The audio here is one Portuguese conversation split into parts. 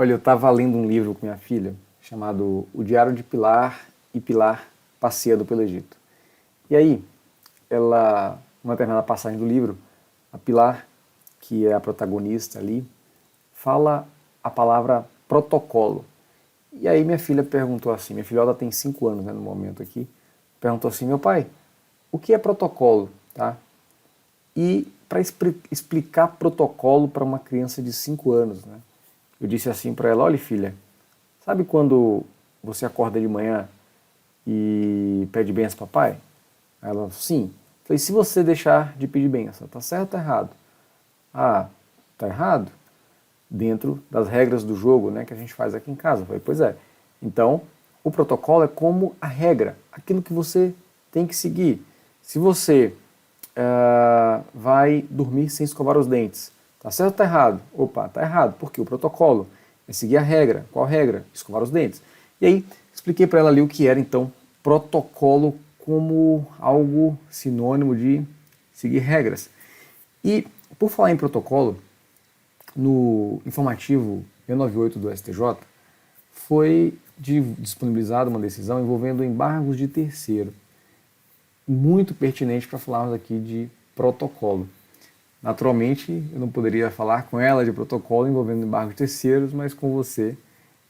Olha, eu estava lendo um livro com minha filha chamado O Diário de Pilar e Pilar Passeando pelo Egito. E aí, numa determinada passagem do livro, a Pilar, que é a protagonista ali, fala a palavra protocolo. E aí minha filha perguntou assim, minha filhota tem 5 anos, né, no momento aqui, perguntou assim, meu pai, o que é protocolo? Tá? E para explicar protocolo para uma criança de 5 anos, né, eu disse assim para ela, olha filha, sabe quando você acorda de manhã e pede benção ao papai? Ela, sim. Falei, se você deixar de pedir benção, tá certo ou tá errado? Ah, tá errado? Dentro das regras do jogo, né, que a gente faz aqui em casa. Eu falei, pois é. Então, o protocolo é como a regra, aquilo que você tem que seguir. Se você vai dormir sem escovar os dentes, tá certo ou tá errado? Opa, tá errado, porque o protocolo é seguir a regra. Qual regra? Escovar os dentes. E aí, expliquei para ela ali o que era, então, protocolo como algo sinônimo de seguir regras. E, por falar em protocolo, no informativo E98 do STJ, foi disponibilizada uma decisão envolvendo embargos de terceiro. Muito pertinente para falarmos aqui de protocolo. Naturalmente, eu não poderia falar com ela de protocolo envolvendo embargos de terceiros, mas com você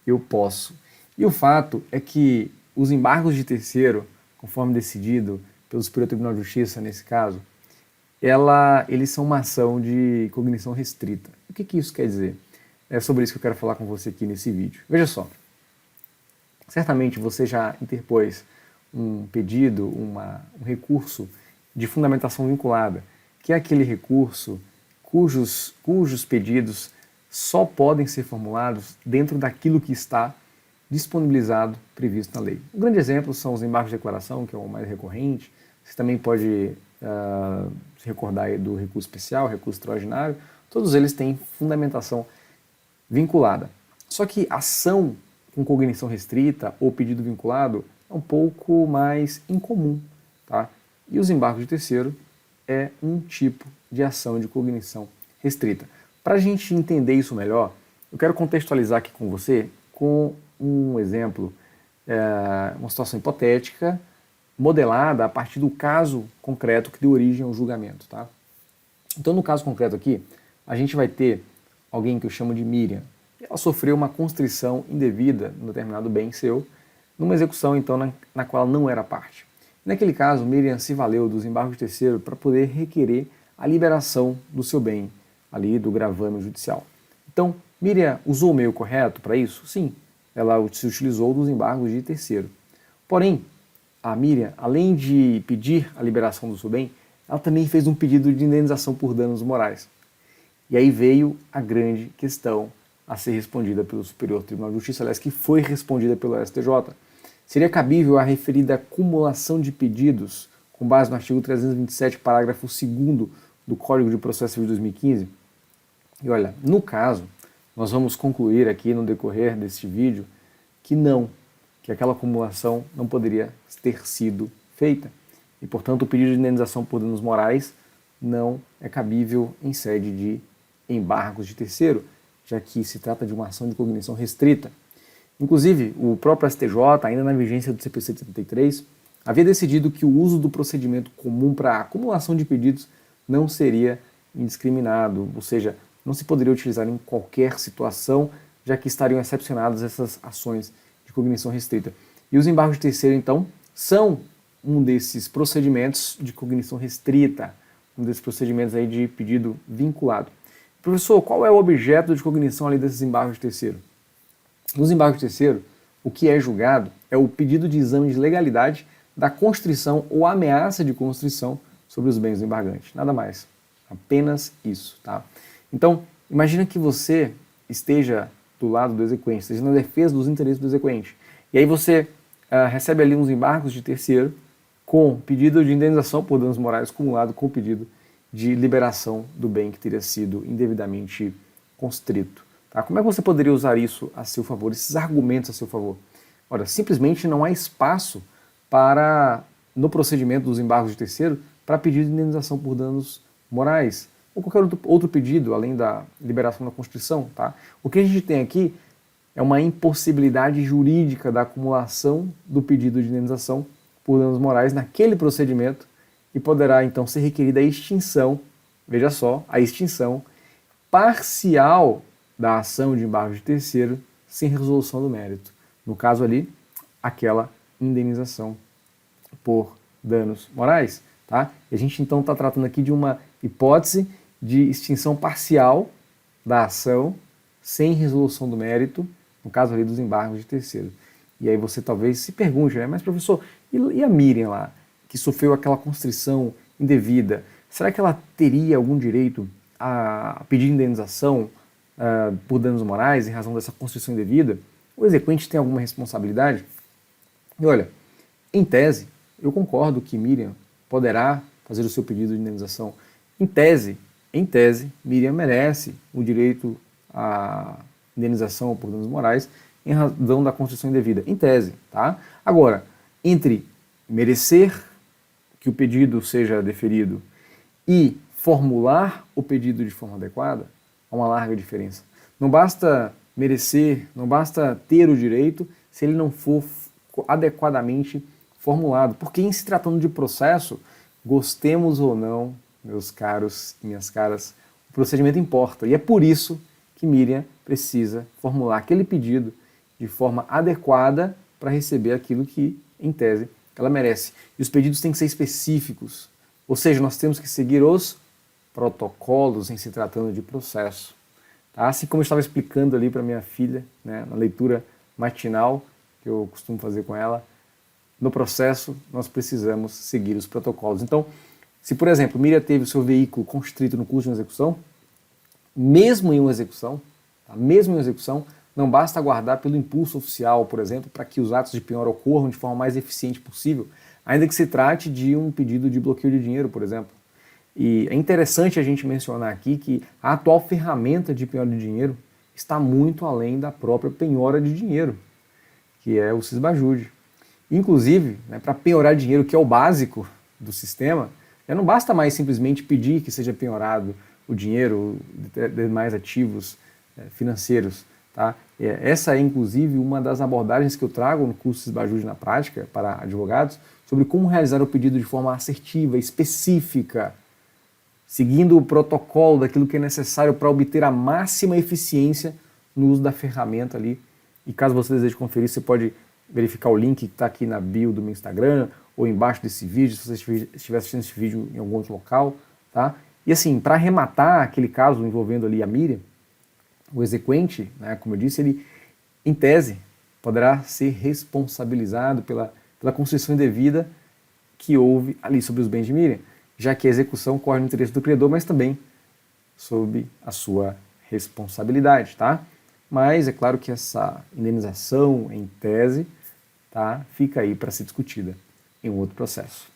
eu posso. E o fato é que os embargos de terceiro, conforme decidido pelo Superior Tribunal de Justiça nesse caso, eles são uma ação de cognição restrita. O que isso quer dizer? É sobre isso que eu quero falar com você aqui nesse vídeo. Veja só, certamente você já interpôs um pedido, um recurso de fundamentação vinculada, que é aquele recurso cujos pedidos só podem ser formulados dentro daquilo que está disponibilizado, previsto na lei. Um grande exemplo são os embargos de declaração, que é o mais recorrente. Você também pode se recordar aí do recurso especial, recurso extraordinário. Todos eles têm fundamentação vinculada. Só que ação com cognição restrita ou pedido vinculado é um pouco mais incomum. Tá? E os embargos de terceiro é um tipo de ação de cognição restrita. Para a gente entender isso melhor, eu quero contextualizar aqui com você com um exemplo, uma situação hipotética, modelada a partir do caso concreto que deu origem ao julgamento. Tá? Então, no caso concreto aqui, a gente vai ter alguém que eu chamo de Miriam. Ela sofreu uma constrição indevida no determinado bem seu, numa execução, então, na qual ela não era parte. Naquele caso, Miriam se valeu dos embargos de terceiro para poder requerer a liberação do seu bem, ali do gravame judicial. Então, Miriam usou o meio correto para isso? Sim, ela se utilizou dos embargos de terceiro. Porém, a Miriam, além de pedir a liberação do seu bem, ela também fez um pedido de indenização por danos morais. E aí veio a grande questão a ser respondida pelo Superior Tribunal de Justiça, aliás, que foi respondida pelo STJ. Seria cabível a referida acumulação de pedidos com base no artigo 327, parágrafo 2º do Código de Processo Civil de 2015? E olha, no caso, nós vamos concluir aqui no decorrer deste vídeo que não, que aquela acumulação não poderia ter sido feita. E, portanto, o pedido de indenização por danos morais não é cabível em sede de embargos de terceiro, já que se trata de uma ação de cognição restrita. Inclusive, o próprio STJ, ainda na vigência do CPC de 73, havia decidido que o uso do procedimento comum para a acumulação de pedidos não seria indiscriminado, ou seja, não se poderia utilizar em qualquer situação, já que estariam excepcionadas essas ações de cognição restrita. E os embargos de terceiro, então, são um desses procedimentos de cognição restrita, um desses procedimentos aí de pedido vinculado. Professor, qual é o objeto de cognição ali desses embargos de terceiro? Nos embargos de terceiro, o que é julgado é o pedido de exame de legalidade da constrição ou ameaça de constrição sobre os bens do embargante. Nada mais. Apenas isso. Tá? Então, imagina que você esteja do lado do exequente, esteja na defesa dos interesses do exequente. E aí você recebe ali uns embargos de terceiro com pedido de indenização por danos morais acumulado com o pedido de liberação do bem que teria sido indevidamente constrito. Tá? Como é que você poderia usar isso a seu favor, esses argumentos a seu favor? Olha, simplesmente não há espaço para, no procedimento dos embargos de terceiro, para pedido de indenização por danos morais ou qualquer outro pedido, além da liberação da Constituição. Tá? O que a gente tem aqui é uma impossibilidade jurídica da acumulação do pedido de indenização por danos morais naquele procedimento e poderá então ser requerida a extinção, veja só, a extinção parcial da ação de embargo de terceiro sem resolução do mérito. No caso ali, aquela indenização por danos morais. Tá? E a gente então está tratando aqui de uma hipótese de extinção parcial da ação sem resolução do mérito, no caso ali dos embargos de terceiro. E aí você talvez se pergunte, né? Mas professor, e a Miriam lá, que sofreu aquela constrição indevida, será que ela teria algum direito a pedir indenização por danos morais em razão dessa constrição indevida? O exequente tem alguma responsabilidade? E olha, em tese, eu concordo que Miriam poderá fazer o seu pedido de indenização. Em tese, Miriam merece o direito à indenização por danos morais em razão da constrição indevida. Em tese, tá? Agora, entre merecer que o pedido seja deferido e formular o pedido de forma adequada, há uma larga diferença. Não basta merecer, não basta ter o direito se ele não for adequadamente formulado. Porque em se tratando de processo, gostemos ou não, meus caros e minhas caras, o procedimento importa. E é por isso que Miriam precisa formular aquele pedido de forma adequada para receber aquilo que, em tese, ela merece. E os pedidos têm que ser específicos. Ou seja, nós temos que seguir os protocolos em se tratando de processo. Tá? Assim como eu estava explicando ali para minha filha, né, na leitura matinal que eu costumo fazer com ela, no processo nós precisamos seguir os protocolos. Então, se por exemplo, Miriam teve o seu veículo constrito no curso de uma execução, mesmo em uma execução, tá? Mesmo em uma execução, não basta aguardar pelo impulso oficial, por exemplo, para que os atos de penhora ocorram de forma mais eficiente possível, ainda que se trate de um pedido de bloqueio de dinheiro, por exemplo. E é interessante a gente mencionar aqui que a atual ferramenta de penhora de dinheiro está muito além da própria penhora de dinheiro, que é o Sisbajude. Inclusive, né, para penhorar dinheiro, que é o básico do sistema, não basta mais simplesmente pedir que seja penhorado o dinheiro, demais ativos financeiros. Tá? Essa é, inclusive, uma das abordagens que eu trago no curso Sisbajude na prática para advogados, sobre como realizar o pedido de forma assertiva, específica, seguindo o protocolo daquilo que é necessário para obter a máxima eficiência no uso da ferramenta ali. E caso você deseje conferir, você pode verificar o link que está aqui na bio do meu Instagram ou embaixo desse vídeo, se você estiver assistindo esse vídeo em algum outro local. Tá? E assim, para arrematar aquele caso envolvendo ali a Miriam, o exequente, né, como eu disse, ele, em tese, poderá ser responsabilizado pela constrição indevida que houve ali sobre os bens de Miriam, já que a execução corre no interesse do credor, mas também sob a sua responsabilidade, tá? Mas é claro que essa indenização, em tese, tá, fica aí para ser discutida em um outro processo.